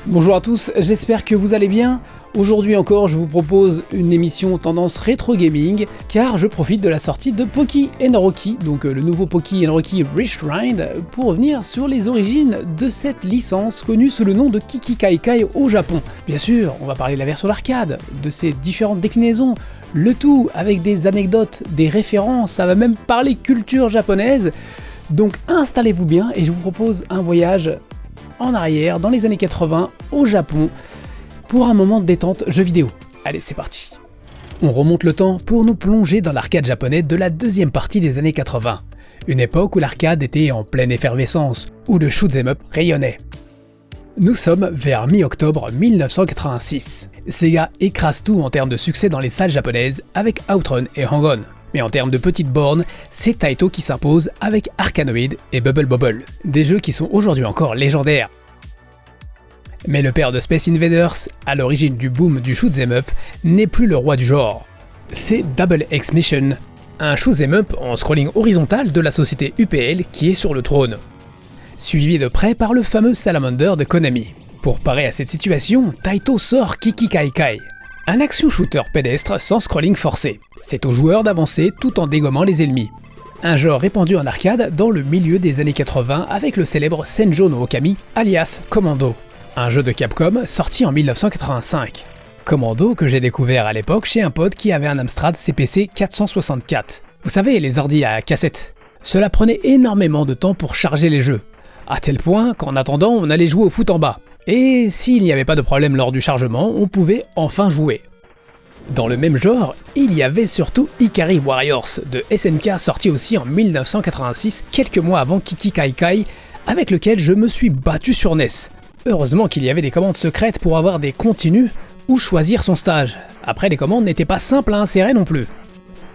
Bonjour à tous, j'espère que vous allez bien. Aujourd'hui encore, je vous propose une émission tendance rétro gaming, car je profite de la sortie de Poki & Rocky, donc le nouveau Poki & Rocky Reshrine, pour revenir sur les origines de cette licence connue sous le nom de Kiki Kai Kai au Japon. Bien sûr, on va parler de la version d'arcade, de ses différentes déclinaisons, le tout avec des anecdotes, des références, ça va même parler culture japonaise. Donc installez-vous bien et je vous propose un voyage en arrière, dans les années 80, au Japon, pour un moment de détente jeux vidéo. Allez, c'est parti. On remonte le temps pour nous plonger dans l'arcade japonais de la deuxième partie des années 80. Une époque où l'arcade était en pleine effervescence, où le shoot'em up rayonnait. Nous sommes vers mi-octobre 1986. Sega écrase tout en termes de succès dans les salles japonaises avec Outrun et Hang-On. Mais en termes de petites bornes, c'est Taito qui s'impose avec Arkanoid et Bubble Bobble, des jeux qui sont aujourd'hui encore légendaires. Mais le père de Space Invaders, à l'origine du boom du shoot'em up, n'est plus le roi du genre. C'est Double X Mission, un shoot'em up en scrolling horizontal de la société UPL qui est sur le trône. Suivi de près par le fameux Salamander de Konami. Pour parer à cette situation, Taito sort Kiki Kai Kai, un action shooter pédestre sans scrolling forcé. C'est aux joueurs d'avancer tout en dégommant les ennemis. Un genre répandu en arcade dans le milieu des années 80 avec le célèbre Senjo no Okami, alias Commando, un jeu de Capcom sorti en 1985. Commando que j'ai découvert à l'époque chez un pote qui avait un Amstrad CPC 464. Vous savez, les ordis à cassette. Cela prenait énormément de temps pour charger les jeux, à tel point qu'en attendant on allait jouer au foot en bas. Et s'il n'y avait pas de problème lors du chargement, on pouvait enfin jouer. Dans le même genre, il y avait surtout Ikari Warriors de SNK sorti aussi en 1986, quelques mois avant Kiki Kai Kai, avec lequel je me suis battu sur NES. Heureusement qu'il y avait des commandes secrètes pour avoir des continues ou choisir son stage. Après, les commandes n'étaient pas simples à insérer non plus.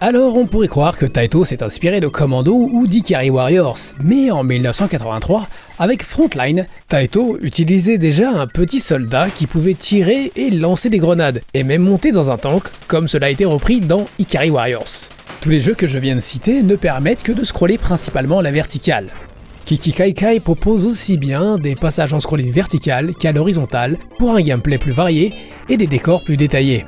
Alors on pourrait croire que Taito s'est inspiré de Commando ou d'Ikari Warriors, mais en 1983, avec Frontline, Taito utilisait déjà un petit soldat qui pouvait tirer et lancer des grenades, et même monter dans un tank, comme cela a été repris dans Ikari Warriors. Tous les jeux que je viens de citer ne permettent que de scroller principalement à la verticale. Kiki Kai Kai propose aussi bien des passages en scrolling vertical qu'à l'horizontale pour un gameplay plus varié et des décors plus détaillés.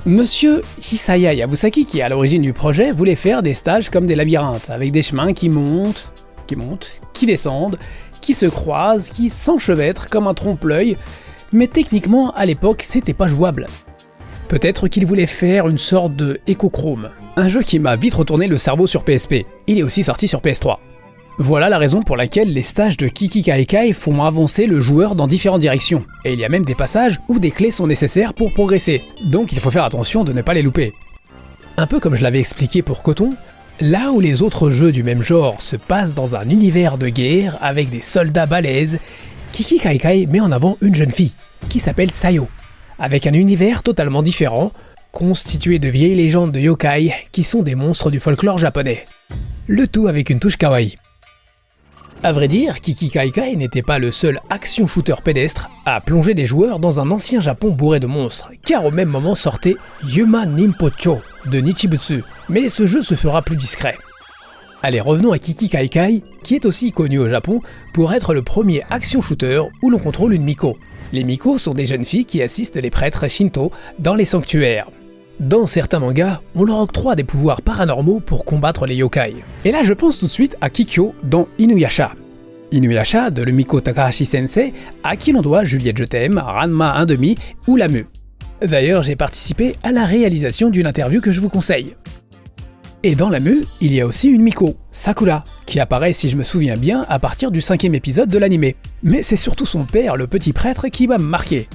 Monsieur Hisaya Yabusaki, qui est à l'origine du projet, voulait faire des stages comme des labyrinthes, avec des chemins qui montent, qui descendent, qui se croisent, qui s'enchevêtrent comme un trompe-l'œil, mais techniquement, à l'époque, c'était pas jouable. Peut-être qu'il voulait faire une sorte de Echochrome, un jeu qui m'a vite retourné le cerveau sur PSP. Il est aussi sorti sur PS3. Voilà la raison pour laquelle les stages de Kiki Kai Kai font avancer le joueur dans différentes directions, et il y a même des passages où des clés sont nécessaires pour progresser, donc il faut faire attention de ne pas les louper. Un peu comme je l'avais expliqué pour Coton, là où les autres jeux du même genre se passent dans un univers de guerre avec des soldats balèzes, Kiki Kai Kai met en avant une jeune fille, qui s'appelle Sayo, avec un univers totalement différent, constitué de vieilles légendes de yokai qui sont des monstres du folklore japonais. Le tout avec une touche kawaii. A vrai dire, Kiki Kai Kai n'était pas le seul action-shooter pédestre à plonger des joueurs dans un ancien Japon bourré de monstres, car au même moment sortait Yuma Nimpocho de Nichibutsu, mais ce jeu se fera plus discret. Allez, revenons à Kiki Kai Kai, qui est aussi connu au Japon pour être le premier action-shooter où l'on contrôle une miko. Les mikos sont des jeunes filles qui assistent les prêtres Shinto dans les sanctuaires. Dans certains mangas, on leur octroie des pouvoirs paranormaux pour combattre les yokai. Et là je pense tout de suite à Kikyo dans Inuyasha. Inuyasha de Rumiko Takahashi Sensei, à qui l'on doit Juliette Je t'aime, Ranma 1/2 ou Lamu. D'ailleurs j'ai participé à la réalisation d'une interview que je vous conseille. Et dans Lamu, il y a aussi une Miko, Sakura, qui apparaît si je me souviens bien à partir du 5e épisode de l'anime. Mais c'est surtout son père, le petit prêtre, qui m'a marqué.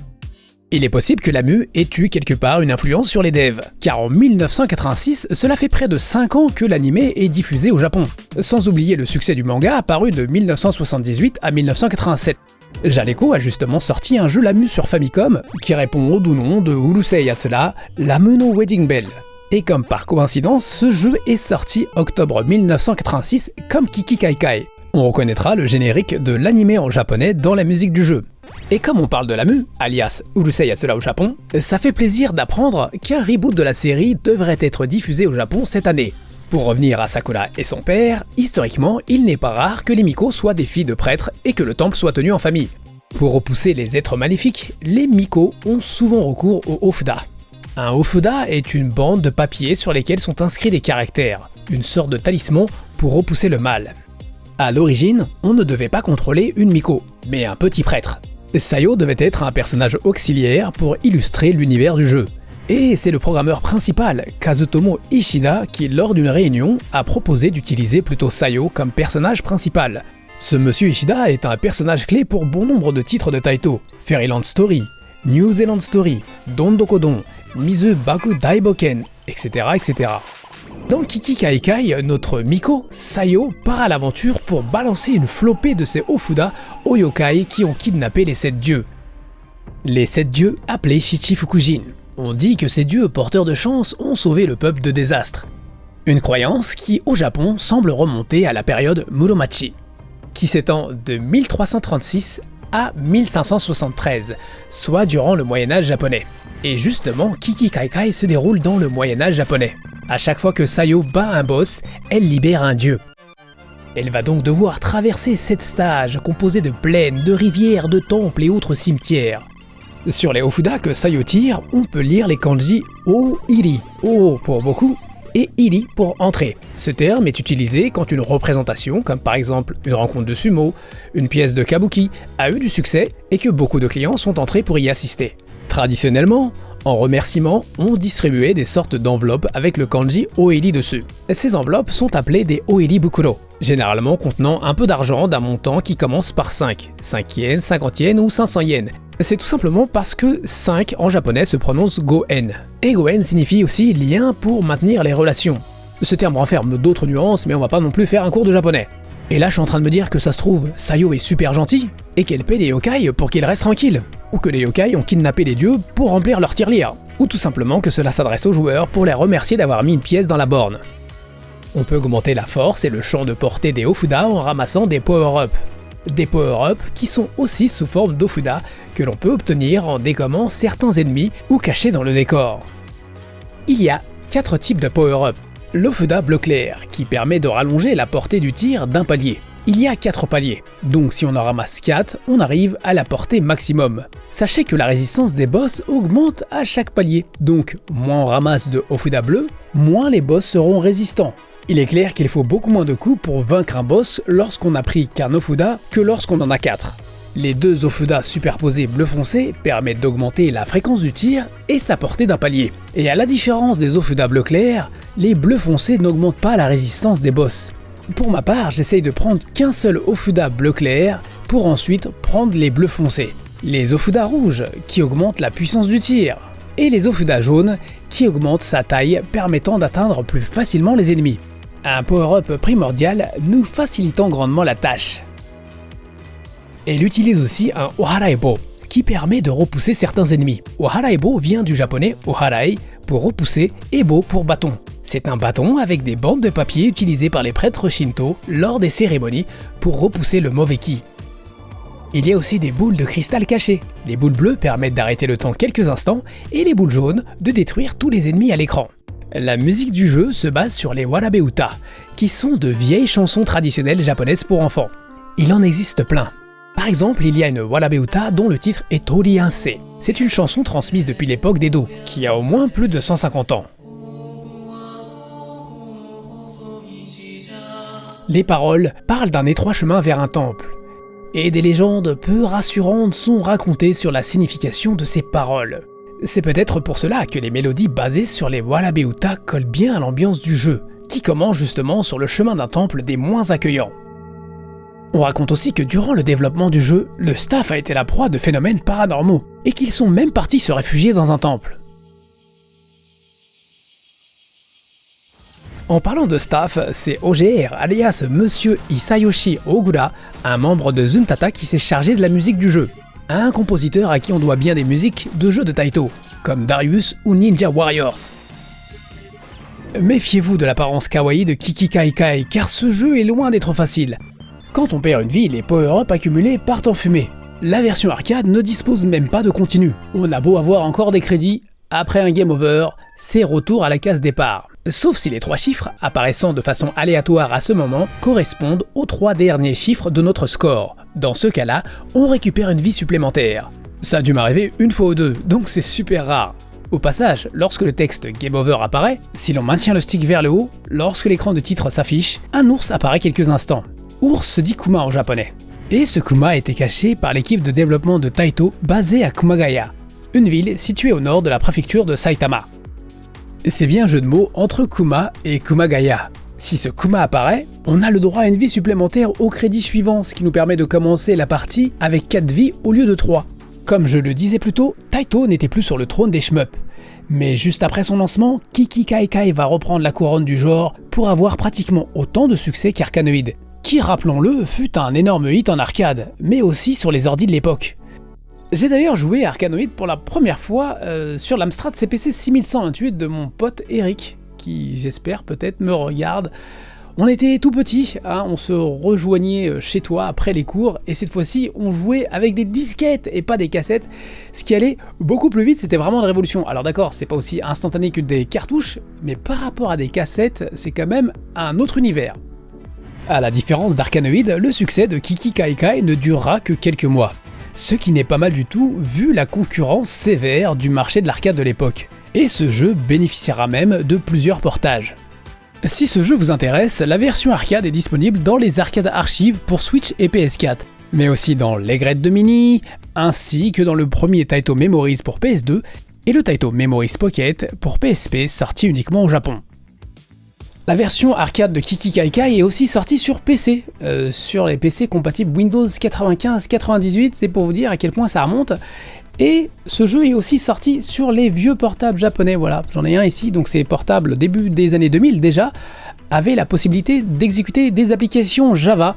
Il est possible que Lamu ait eu quelque part une influence sur les devs, car en 1986, cela fait près de 5 ans que l'anime est diffusé au Japon, sans oublier le succès du manga apparu de 1978 à 1987. Jaleco a justement sorti un jeu Lamu sur Famicom qui répond au doux nom de Urusei Yatsura, Lamu no Wedding Bell. Et comme par coïncidence, ce jeu est sorti octobre 1986 comme Kiki Kai Kai. On reconnaîtra le générique de l'anime en japonais dans la musique du jeu. Et comme on parle de Lamu, alias Urusei Yatsura au Japon, ça fait plaisir d'apprendre qu'un reboot de la série devrait être diffusé au Japon cette année. Pour revenir à Sakura et son père, historiquement, il n'est pas rare que les Miko soient des filles de prêtres et que le temple soit tenu en famille. Pour repousser les êtres maléfiques, les Miko ont souvent recours au Ofuda. Un Ofuda est une bande de papier sur lesquels sont inscrits des caractères, une sorte de talisman pour repousser le mal. À l'origine, on ne devait pas contrôler une Miko, mais un petit prêtre. Sayo devait être un personnage auxiliaire pour illustrer l'univers du jeu. Et c'est le programmeur principal, Kazutomo Ishida, qui lors d'une réunion a proposé d'utiliser plutôt Sayo comme personnage principal. Ce monsieur Ishida est un personnage clé pour bon nombre de titres de Taito, Fairyland Story, New Zealand Story, Dondokodon, Mizu Baku Daiboken, etc. etc. Dans Kiki Kai Kai, notre Miko, Sayo, part à l'aventure pour balancer une flopée de ses Ofuda aux yokai qui ont kidnappé les 7 dieux. Les 7 dieux appelés Shichifukujin. On dit que ces dieux porteurs de chance ont sauvé le peuple de désastre. Une croyance qui, au Japon, semble remonter à la période Muromachi, qui s'étend de 1336 à 1573, soit durant le Moyen-Âge japonais. Et justement, Kiki Kai Kai se déroule dans le Moyen-Âge japonais. À chaque fois que Sayo bat un boss, elle libère un dieu. Elle va donc devoir traverser 7 stages composés de plaines, de rivières, de temples et autres cimetières. Sur les Ofuda que Sayo tire, on peut lire les kanji O-iri, O pour beaucoup, et iri pour entrer. Ce terme est utilisé quand une représentation, comme par exemple une rencontre de sumo, une pièce de kabuki, a eu du succès et que beaucoup de clients sont entrés pour y assister. Traditionnellement, en remerciement, on distribuait des sortes d'enveloppes avec le kanji Oeri dessus. Ces enveloppes sont appelées des Oeri Bukuro, généralement contenant un peu d'argent d'un montant qui commence par 5 yens, 50 yens ou 500 yens. C'est tout simplement parce que 5 en japonais se prononce Goen, et Goen signifie aussi lien pour maintenir les relations. Ce terme renferme d'autres nuances, mais on va pas non plus faire un cours de japonais. Et là je suis en train de me dire que ça se trouve, Sayo est super gentil, et qu'elle paie les yokai pour qu'ils restent tranquilles, ou que les yokai ont kidnappé les dieux pour remplir leur tirelire, ou tout simplement que cela s'adresse aux joueurs pour les remercier d'avoir mis une pièce dans la borne. On peut augmenter la force et le champ de portée des Ofuda en ramassant des power-up. Des power-up qui sont aussi sous forme d'Ofuda que l'on peut obtenir en dégommant certains ennemis ou cachés dans le décor. Il y a 4 types de power-up. L'Ofuda bleu clair, qui permet de rallonger la portée du tir d'un palier. Il y a 4 paliers, donc si on en ramasse 4, on arrive à la portée maximum. Sachez que la résistance des boss augmente à chaque palier, donc moins on ramasse de Ofuda bleu, moins les boss seront résistants. Il est clair qu'il faut beaucoup moins de coups pour vaincre un boss lorsqu'on a pris qu'un Ofuda que lorsqu'on en a 4. Les 2 Ofuda superposés bleu foncé permettent d'augmenter la fréquence du tir et sa portée d'un palier. Et à la différence des Ofuda bleu clair, les bleus foncés n'augmentent pas la résistance des boss. Pour ma part, j'essaye de prendre qu'un seul Ofuda bleu clair pour ensuite prendre les bleus foncés. Les Ofuda rouges qui augmentent la puissance du tir, et les Ofuda jaunes qui augmentent sa taille permettant d'atteindre plus facilement les ennemis. Un power-up primordial nous facilitant grandement la tâche. Elle utilise aussi un Oharaebo qui permet de repousser certains ennemis. Oharaebo vient du japonais Oharai pour repousser, Ebo pour bâton. C'est un bâton avec des bandes de papier utilisées par les prêtres shinto lors des cérémonies pour repousser le mauvais ki. Il y a aussi des boules de cristal cachées. Les boules bleues permettent d'arrêter le temps quelques instants et les boules jaunes de détruire tous les ennemis à l'écran. La musique du jeu se base sur les Warabe-uta, qui sont de vieilles chansons traditionnelles japonaises pour enfants. Il en existe plein. Par exemple, il y a une Warabe-uta dont le titre est Torianse. C'est une chanson transmise depuis l'époque d'Edo, qui a au moins plus de 150 ans. Les paroles parlent d'un étroit chemin vers un temple, et des légendes peu rassurantes sont racontées sur la signification de ces paroles. C'est peut-être pour cela que les mélodies basées sur les Warabe-uta collent bien à l'ambiance du jeu, qui commence justement sur le chemin d'un temple des moins accueillants. On raconte aussi que durant le développement du jeu, le staff a été la proie de phénomènes paranormaux, et qu'ils sont même partis se réfugier dans un temple. En parlant de staff, c'est OGR, alias Monsieur Isayoshi Ogura, un membre de Zuntata qui s'est chargé de la musique du jeu. Un compositeur à qui on doit bien des musiques de jeux de Taito, comme Darius ou Ninja Warriors. Méfiez-vous de l'apparence kawaii de Kiki Kai Kai, car ce jeu est loin d'être facile. Quand on perd une vie, les power-ups accumulés partent en fumée. La version arcade ne dispose même pas de continu. On a beau avoir encore des crédits, après un game over, c'est retour à la case départ. Sauf si les 3 chiffres, apparaissant de façon aléatoire à ce moment, correspondent aux 3 derniers chiffres de notre score. Dans ce cas-là, on récupère une vie supplémentaire. Ça a dû m'arriver une fois ou deux, donc c'est super rare. Au passage, lorsque le texte Game Over apparaît, si l'on maintient le stick vers le haut, lorsque l'écran de titre s'affiche, un ours apparaît quelques instants. Ours se dit Kuma en japonais. Et ce Kuma a été caché par l'équipe de développement de Taito basée à Kumagaya, une ville située au nord de la préfecture de Saitama. C'est bien un jeu de mots entre Kuma et Kumagaya. Si ce Kuma apparaît, on a le droit à une vie supplémentaire au crédit suivant, ce qui nous permet de commencer la partie avec 4 vies au lieu de 3. Comme je le disais plus tôt, Taito n'était plus sur le trône des shmups. Mais juste après son lancement, Kiki Kai Kai va reprendre la couronne du genre pour avoir pratiquement autant de succès qu'Arcanoid, qui, rappelons-le, fut un énorme hit en arcade, mais aussi sur les ordis de l'époque. J'ai d'ailleurs joué à Arcanoid pour la première fois sur l'Amstrad CPC 6128 de mon pote Eric, qui j'espère peut-être me regarde. On était tout petits, hein, on se rejoignait chez toi après les cours, et cette fois-ci on jouait avec des disquettes et pas des cassettes, ce qui allait beaucoup plus vite, c'était vraiment une révolution. Alors d'accord, c'est pas aussi instantané que des cartouches, mais par rapport à des cassettes, c'est quand même un autre univers. À la différence d'Arcanoid, le succès de Kiki Kai Kai ne durera que quelques mois. Ce qui n'est pas mal du tout vu la concurrence sévère du marché de l'arcade de l'époque. Et ce jeu bénéficiera même de plusieurs portages. Si ce jeu vous intéresse, la version arcade est disponible dans les arcades archives pour Switch et PS4, mais aussi dans l'Egret de Mini, ainsi que dans le premier Taito Memories pour PS2 et le Taito Memories Pocket pour PSP sorti uniquement au Japon. La version arcade de Kiki Kai Kai est aussi sortie sur PC, sur les PC compatibles Windows 95-98, c'est pour vous dire à quel point ça remonte. Et ce jeu est aussi sorti sur les vieux portables japonais, voilà, j'en ai un ici, donc ces portables début des années 2000 déjà, avaient la possibilité d'exécuter des applications Java.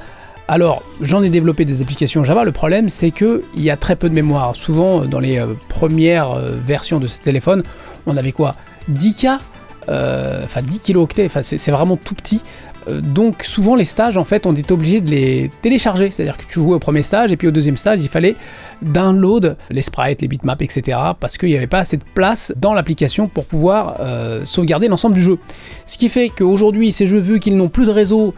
Alors, j'en ai développé des applications Java, le problème c'est qu'il y a très peu de mémoire. Souvent, dans les premières versions de ce téléphone, on avait quoi, 10K, 10 kilooctets, c'est vraiment tout petit. Donc souvent les stages en fait on était obligé de les télécharger, c'est-à-dire que tu jouais au premier stage et puis au deuxième stage il fallait download les sprites, les bitmaps, etc. parce qu'il n'y avait pas assez de place dans l'application pour pouvoir sauvegarder l'ensemble du jeu. Ce qui fait qu'aujourd'hui ces jeux, vu qu'ils n'ont plus de réseau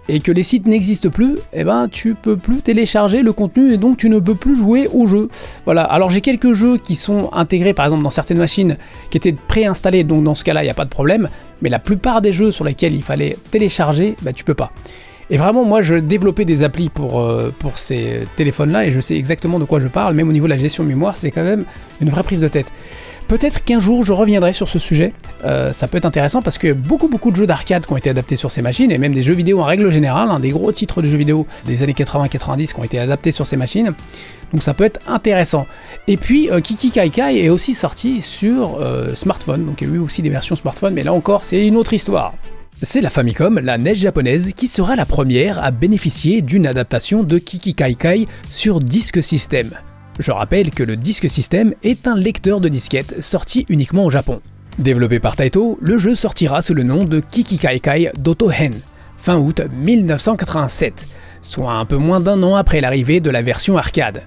et que les sites n'existent plus, eh ben tu peux plus télécharger le contenu et donc tu ne peux plus jouer au jeu. Voilà, alors j'ai quelques jeux qui sont intégrés par exemple dans certaines machines qui étaient préinstallés, donc dans ce cas-là il n'y a pas de problème, mais la plupart des jeux sur lesquels il fallait télécharger, bah tu peux pas. Et vraiment moi je développais des applis pour ces téléphones-là et je sais exactement de quoi je parle, même au niveau de la gestion de mémoire, c'est quand même une vraie prise de tête. Peut-être qu'un jour je reviendrai sur ce sujet, ça peut être intéressant parce que beaucoup de jeux d'arcade qui ont été adaptés sur ces machines, et même des jeux vidéo en règle générale, des gros titres de jeux vidéo des années 80-90 qui ont été adaptés sur ces machines, donc ça peut être intéressant. Et puis Kiki Kai Kai est aussi sorti sur smartphone, donc il y a eu aussi des versions smartphone, mais là encore c'est une autre histoire. C'est la Famicom, la NES japonaise, qui sera la première à bénéficier d'une adaptation de Kiki Kai Kai sur Disk System. Je rappelle que le Disk System est un lecteur de disquettes sorti uniquement au Japon. Développé par Taito, le jeu sortira sous le nom de Kiki Kai Kai Dotohen, fin août 1987, soit un peu moins d'un an après l'arrivée de la version arcade.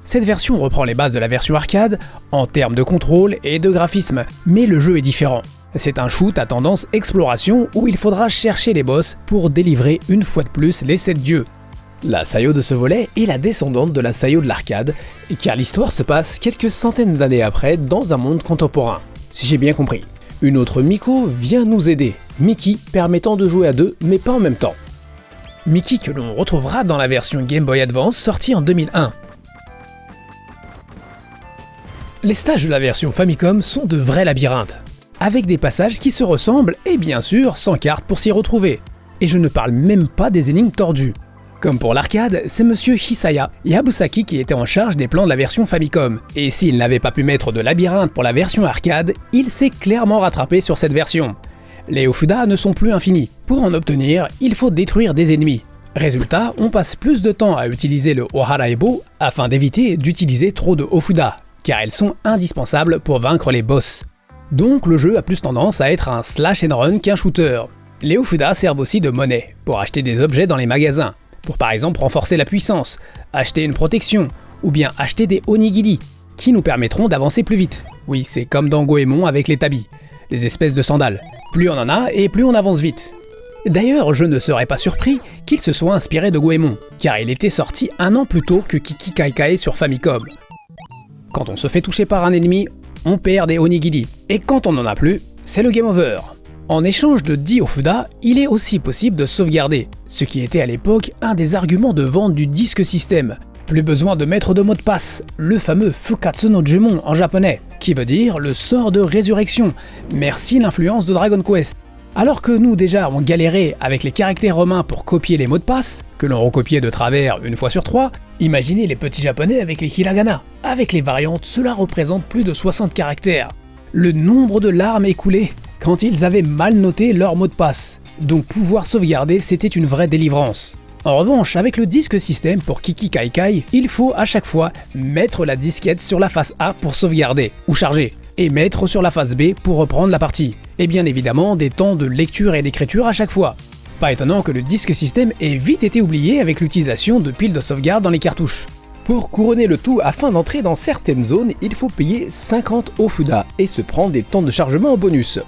Cette version reprend les bases de la version arcade en termes de contrôle et de graphisme, mais le jeu est différent. C'est un shoot à tendance exploration où il faudra chercher les boss pour délivrer une fois de plus les 7 dieux. La Sayo de ce volet est la descendante de la Sayo de l'arcade, car l'histoire se passe quelques centaines d'années après dans un monde contemporain, si j'ai bien compris. Une autre Miko vient nous aider, Miki permettant de jouer à deux mais pas en même temps. Miki que l'on retrouvera dans la version Game Boy Advance sortie en 2001. Les stages de la version Famicom sont de vrais labyrinthes, avec des passages qui se ressemblent et bien sûr sans carte pour s'y retrouver. Et je ne parle même pas des énigmes tordues. Comme pour l'arcade, c'est monsieur Hisaya Yabusaki qui était en charge des plans de la version Famicom, et s'il n'avait pas pu mettre de labyrinthe pour la version arcade, il s'est clairement rattrapé sur cette version. Les Ofuda ne sont plus infinis, pour en obtenir, il faut détruire des ennemis. Résultat, on passe plus de temps à utiliser le Oharaebo afin d'éviter d'utiliser trop de Ofuda, car elles sont indispensables pour vaincre les boss. Donc le jeu a plus tendance à être un slash and run qu'un shooter. Les Ofuda servent aussi de monnaie, pour acheter des objets dans les magasins, pour par exemple renforcer la puissance, acheter une protection, ou bien acheter des onigiri, qui nous permettront d'avancer plus vite. Oui, c'est comme dans Goemon avec les tabi, les espèces de sandales. Plus on en a et plus on avance vite. D'ailleurs, je ne serais pas surpris qu'il se soit inspiré de Goemon, car il était sorti 1 an plus tôt que Kiki Kaikai sur Famicom. Quand on se fait toucher par un ennemi, on perd des onigiri, et quand on n'en a plus, c'est le game over. En échange de 10 Ofuda, il est aussi possible de sauvegarder, ce qui était à l'époque un des arguments de vente du disque système. Plus besoin de mettre de mot de passe, le fameux Fukatsu no Jumon en japonais, qui veut dire le sort de résurrection. Merci l'influence de Dragon Quest. Alors que nous déjà on galérait avec les caractères romains pour copier les mots de passe, que l'on recopiait de travers une fois sur 3, imaginez les petits japonais avec les hiragana. Avec les variantes, cela représente plus de 60 caractères. Le nombre de larmes écoulées quand ils avaient mal noté leur mot de passe. Donc pouvoir sauvegarder, c'était une vraie délivrance. En revanche, avec le disque système pour Kiki Kaikai, il faut à chaque fois mettre la disquette sur la face A pour sauvegarder ou charger, et mettre sur la face B pour reprendre la partie. Et bien évidemment des temps de lecture et d'écriture à chaque fois. Pas étonnant que le disque système ait vite été oublié avec l'utilisation de piles de sauvegarde dans les cartouches. Pour couronner le tout, afin d'entrer dans certaines zones, il faut payer 50 Ofuda et se prendre des temps de chargement en bonus.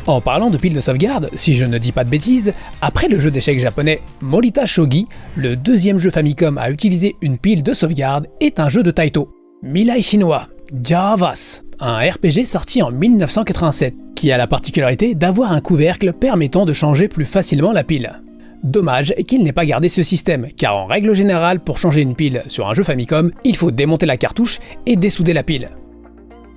En parlant de piles de sauvegarde, si je ne dis pas de bêtises, après le jeu d'échecs japonais Morita Shogi, le deuxième jeu Famicom à utiliser une pile de sauvegarde est un jeu de Taito, Mirai Shinwa Javas, un RPG sorti en 1987, qui a la particularité d'avoir un couvercle permettant de changer plus facilement la pile. Dommage qu'il n'ait pas gardé ce système, car en règle générale, pour changer une pile sur un jeu Famicom, il faut démonter la cartouche et dessouder la pile.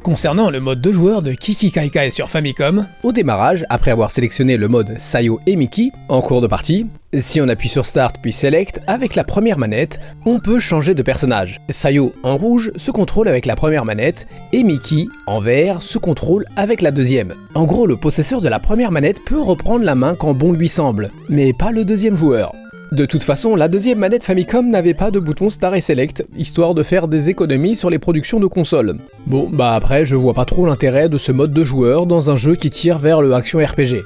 Concernant le mode 2 joueurs de Kiki Kaikai sur Famicom, au démarrage, après avoir sélectionné le mode Sayo et Miki, en cours de partie, si on appuie sur Start puis Select, avec la première manette, on peut changer de personnage. Sayo en rouge se contrôle avec la première manette, et Miki en vert se contrôle avec la deuxième. En gros, le possesseur de la première manette peut reprendre la main quand bon lui semble, mais pas le deuxième joueur. De toute façon, la deuxième manette Famicom n'avait pas de bouton Start et Select, histoire de faire des économies sur les productions de consoles. Bon, bah après, je vois pas trop l'intérêt de ce mode de joueur dans un jeu qui tire vers le action RPG.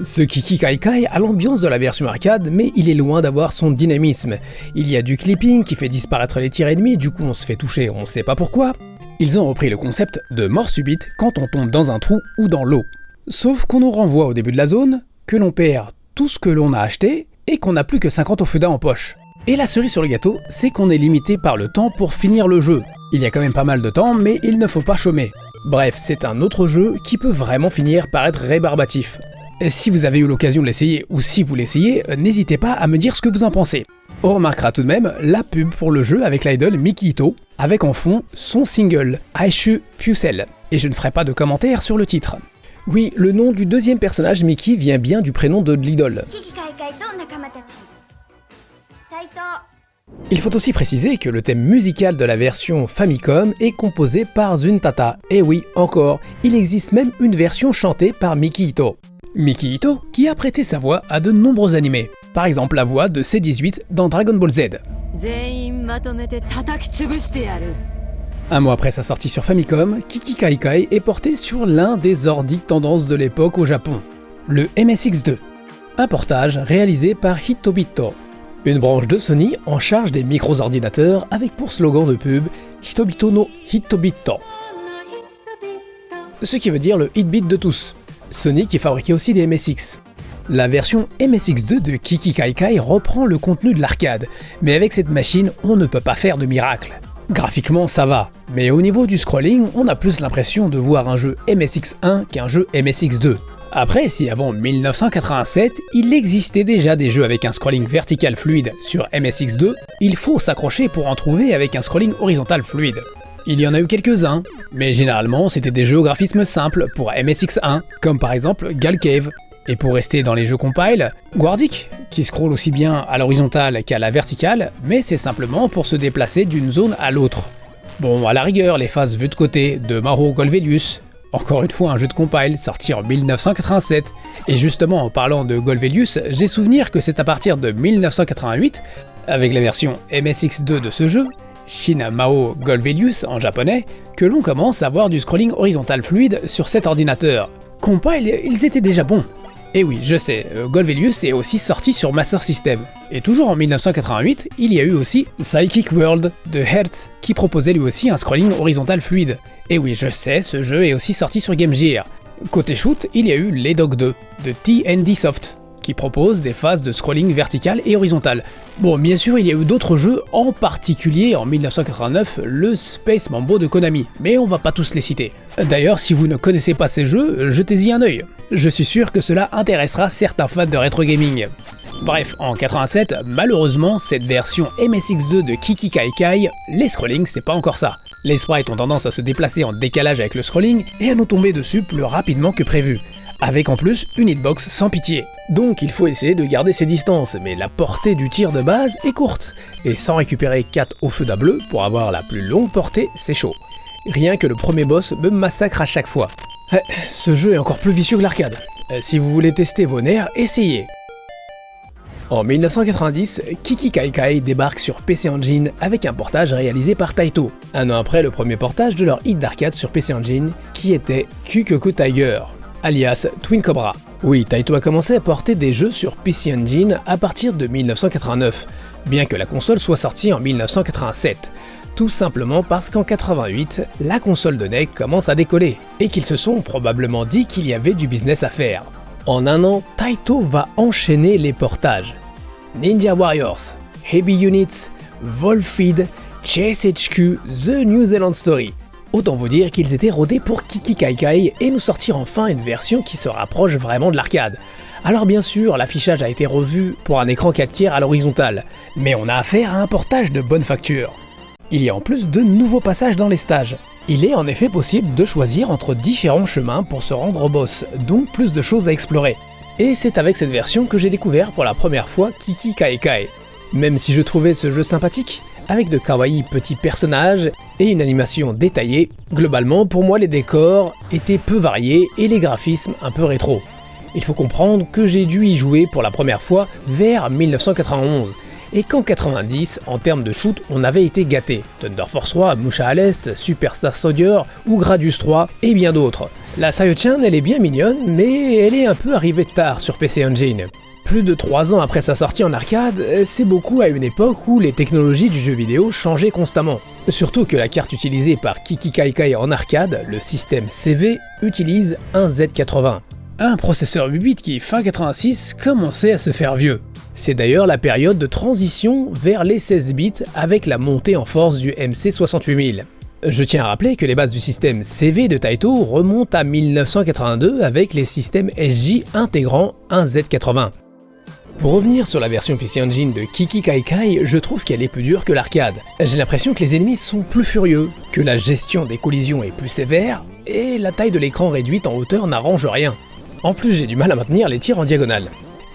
Ce Kiki Kaikai a l'ambiance de la version arcade, mais il est loin d'avoir son dynamisme. Il y a du clipping qui fait disparaître les tirs ennemis, du coup on se fait toucher, on sait pas pourquoi. Ils ont repris le concept de mort subite quand on tombe dans un trou ou dans l'eau. Sauf qu'on nous renvoie au début de la zone, que l'on perd tout ce que l'on a acheté, et qu'on n'a plus que 50 Ofuda en poche. Et la cerise sur le gâteau, c'est qu'on est limité par le temps pour finir le jeu. Il y a quand même pas mal de temps, mais il ne faut pas chômer. Bref, c'est un autre jeu qui peut vraiment finir par être rébarbatif. Et si vous avez eu l'occasion de l'essayer, ou si vous l'essayez, n'hésitez pas à me dire ce que vous en pensez. On remarquera tout de même la pub pour le jeu avec l'idol Miki Ito, avec en fond son single, Aishu Pusel. Et je ne ferai pas de commentaires sur le titre. Oui, le nom du deuxième personnage Miki vient bien du prénom de l'idole. Il faut aussi préciser que le thème musical de la version Famicom est composé par Zuntata. Et oui, encore, il existe même une version chantée par Miki Ito. Miki Ito qui a prêté sa voix à de nombreux animés. Par exemple la voix de C18 dans Dragon Ball Z. Un mois après sa sortie sur Famicom, Kiki Kaikai est porté sur l'un des ordi tendances de l'époque au Japon, le MSX2. Un portage réalisé par Hitobito, une branche de Sony en charge des micro-ordinateurs avec pour slogan de pub Hitobito no Hitobito. Ce qui veut dire le Hitbit de tous. Sony qui fabriquait aussi des MSX. La version MSX2 de Kiki Kaikai reprend le contenu de l'arcade, mais avec cette machine, on ne peut pas faire de miracle. Graphiquement ça va, mais au niveau du scrolling, on a plus l'impression de voir un jeu MSX1 qu'un jeu MSX2. Après, si avant 1987, il existait déjà des jeux avec un scrolling vertical fluide sur MSX2, il faut s'accrocher pour en trouver avec un scrolling horizontal fluide. Il y en a eu quelques-uns, mais généralement c'était des jeux au graphisme simple pour MSX1, comme par exemple Gal Cave. Et pour rester dans les jeux compile, Guardic, qui scrolle aussi bien à l'horizontale qu'à la verticale, mais c'est simplement pour se déplacer d'une zone à l'autre. Bon, à la rigueur, les phases vues de côté de Mauro Golvelius, encore une fois un jeu de compile sorti en 1987, et justement en parlant de Golvelius, j'ai souvenir que c'est à partir de 1988, avec la version MSX2 de ce jeu, Shin Mao Golvelius en japonais, que l'on commence à voir du scrolling horizontal fluide sur cet ordinateur. Compile, ils étaient déjà bons. Et oui, je sais, Golvelius est aussi sorti sur Master System. Et toujours en 1988, il y a eu aussi Psychic World de Hertz, qui proposait lui aussi un scrolling horizontal fluide. Et oui, je sais, ce jeu est aussi sorti sur Game Gear. Côté shoot, il y a eu Ledog 2 de TND Soft, qui propose des phases de scrolling vertical et horizontal. Bon, bien sûr, il y a eu d'autres jeux, en particulier en 1989, le Space Mambo de Konami, mais on va pas tous les citer. D'ailleurs, si vous ne connaissez pas ces jeux, jetez-y un œil. Je suis sûr que cela intéressera certains fans de rétro gaming. Bref, en 87, malheureusement, cette version MSX2 de Kiki Kai Kai, les scrollings, c'est pas encore ça. Les sprites ont tendance à se déplacer en décalage avec le scrolling et à nous tomber dessus plus rapidement que prévu, avec en plus une hitbox sans pitié. Donc il faut essayer de garder ses distances, mais la portée du tir de base est courte, et sans récupérer 4 au feu d'A-bleu pour avoir la plus longue portée, c'est chaud. Rien que le premier boss me massacre à chaque fois. Ce jeu est encore plus vicieux que l'arcade. Si vous voulez tester vos nerfs, essayez. En 1990, Kiki Kai Kai débarque sur PC Engine avec un portage réalisé par Taito, un an après le premier portage de leur hit d'arcade sur PC Engine, qui était Kukoku Tiger, alias Twin Cobra. Oui, Taito a commencé à porter des jeux sur PC Engine à partir de 1989, bien que la console soit sortie en 1987. Tout simplement parce qu'en 88, la console de NEC commence à décoller, et qu'ils se sont probablement dit qu'il y avait du business à faire. En un an, Taito va enchaîner les portages. Ninja Warriors, Heavy Units, Volfeed, Chase HQ, The New Zealand Story. Autant vous dire qu'ils étaient rodés pour Kiki Kai Kai et nous sortir enfin une version qui se rapproche vraiment de l'arcade. Alors bien sûr, l'affichage a été revu pour un écran 4 tiers à l'horizontale, mais on a affaire à un portage de bonne facture. Il y a en plus de nouveaux passages dans les stages. Il est en effet possible de choisir entre différents chemins pour se rendre au boss, donc plus de choses à explorer. Et c'est avec cette version que j'ai découvert pour la première fois Kiki Kai Kai. Même si je trouvais ce jeu sympathique, avec de kawaii petits personnages et une animation détaillée, globalement pour moi les décors étaient peu variés et les graphismes un peu rétro. Il faut comprendre que j'ai dû y jouer pour la première fois vers 1991, et qu'en 90, en termes de shoot, on avait été gâté. Thunder Force 3, Musha à l'Est, Superstar Soldier ou Gradius 3 et bien d'autres. La Sayo-chan, elle est bien mignonne, mais elle est un peu arrivée tard sur PC Engine. Plus de 3 ans après sa sortie en arcade, c'est beaucoup à une époque où les technologies du jeu vidéo changeaient constamment. Surtout que la carte utilisée par Kiki Kai Kai en arcade, le système CV, utilise un Z80. Un processeur 8 bits qui, fin 86, commençait à se faire vieux. C'est d'ailleurs la période de transition vers les 16 bits avec la montée en force du MC68000. Je tiens à rappeler que les bases du système CV de Taito remontent à 1982 avec les systèmes SJ intégrant un Z80. Pour revenir sur la version PC Engine de Kiki Kai Kai, je trouve qu'elle est plus dure que l'arcade. J'ai l'impression que les ennemis sont plus furieux, que la gestion des collisions est plus sévère, et la taille de l'écran réduite en hauteur n'arrange rien. En plus, j'ai du mal à maintenir les tirs en diagonale.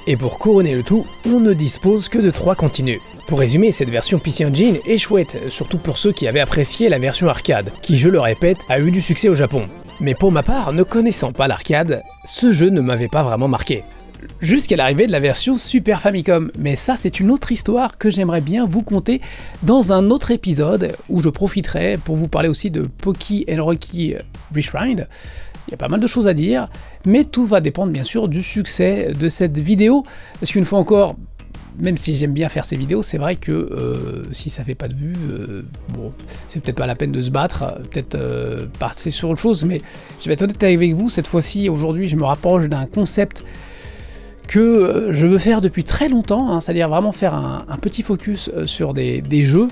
Et pour couronner le tout, on ne dispose que de 3 continues. Pour résumer, cette version PC Engine est chouette, surtout pour ceux qui avaient apprécié la version arcade, qui, je le répète, a eu du succès au Japon. Mais pour ma part, ne connaissant pas l'arcade, ce jeu ne m'avait pas vraiment marqué. Jusqu'à l'arrivée de la version Super Famicom, mais ça c'est une autre histoire que j'aimerais bien vous conter dans un autre épisode, où je profiterai pour vous parler aussi de Poki & Rocky Reshrined. Il y a pas mal de choses à dire, mais tout va dépendre bien sûr du succès de cette vidéo, parce qu'une fois encore, même si j'aime bien faire ces vidéos, c'est vrai que si ça fait pas de vues, bon, c'est peut-être pas la peine de se battre, peut-être passer sur autre chose, mais je vais être honnête avec vous, cette fois-ci, aujourd'hui, je me rapproche d'un concept que je veux faire depuis très longtemps, hein, c'est-à-dire vraiment faire un petit focus sur des jeux,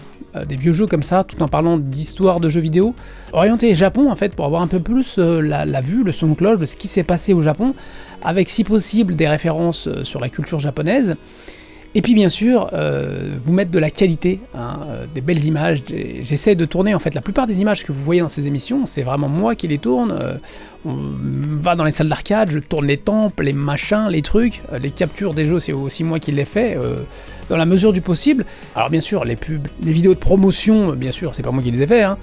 des vieux jeux comme ça, tout en parlant d'histoire de jeux vidéo, orienté Japon en fait, pour avoir un peu plus la vue, le son de cloche de ce qui s'est passé au Japon, avec si possible des références sur la culture japonaise, et puis bien sûr, vous mettre de la qualité, hein, des belles images. J'essaie de tourner en fait la plupart des images que vous voyez dans ces émissions, c'est vraiment moi qui les tourne. On va dans les salles d'arcade, je tourne les temples, les machins, les trucs, les captures des jeux, c'est aussi moi qui les fais, dans la mesure du possible. Alors bien sûr, les pubs, les vidéos de promotion, bien sûr, c'est pas moi qui les ai fait, hein.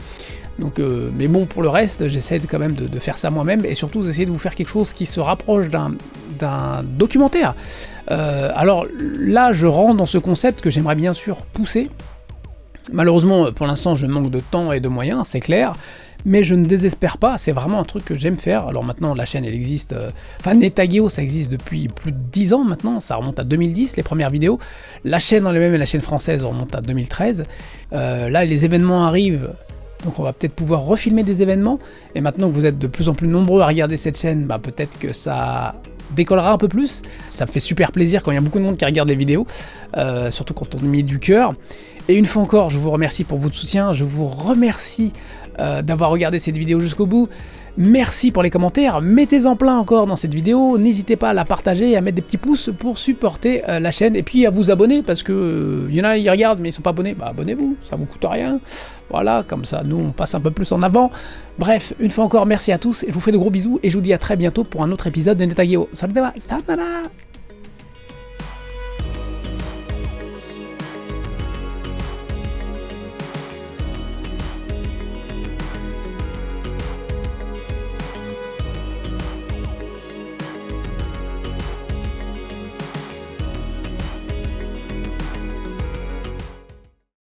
Donc, mais bon, pour le reste, j'essaie quand même de faire ça moi-même, et surtout d'essayer de vous faire quelque chose qui se rapproche d'un documentaire. Alors là, je rentre dans ce concept que j'aimerais bien sûr pousser. Malheureusement, pour l'instant, je manque de temps et de moyens, c'est clair, mais je ne désespère pas, c'est vraiment un truc que j'aime faire. Alors maintenant, la chaîne, elle existe... Enfin, Netageo, ça existe depuis plus de 10 ans maintenant, ça remonte à 2010, les premières vidéos. La chaîne en elle-même, la chaîne française, remonte à 2013. Là, les événements arrivent, Donc on va peut-être pouvoir refilmer des événements. Et maintenant que vous êtes de plus en plus nombreux à regarder cette chaîne, bah peut-être que ça décollera un peu plus. Ça me fait super plaisir quand il y a beaucoup de monde qui regarde les vidéos, surtout quand on met du cœur. Et une fois encore, je vous remercie pour votre soutien, je vous remercie d'avoir regardé cette vidéo jusqu'au bout. Merci pour les commentaires, mettez-en plein encore dans cette vidéo, n'hésitez pas à la partager et à mettre des petits pouces pour supporter la chaîne, et puis à vous abonner, parce que y en a, ils regardent mais ils sont pas abonnés, bah abonnez-vous, ça vous coûte rien, voilà, comme ça nous on passe un peu plus en avant. Bref, une fois encore, merci à tous, et je vous fais de gros bisous, et je vous dis à très bientôt pour un autre épisode de Netageo. Salut, sayonara.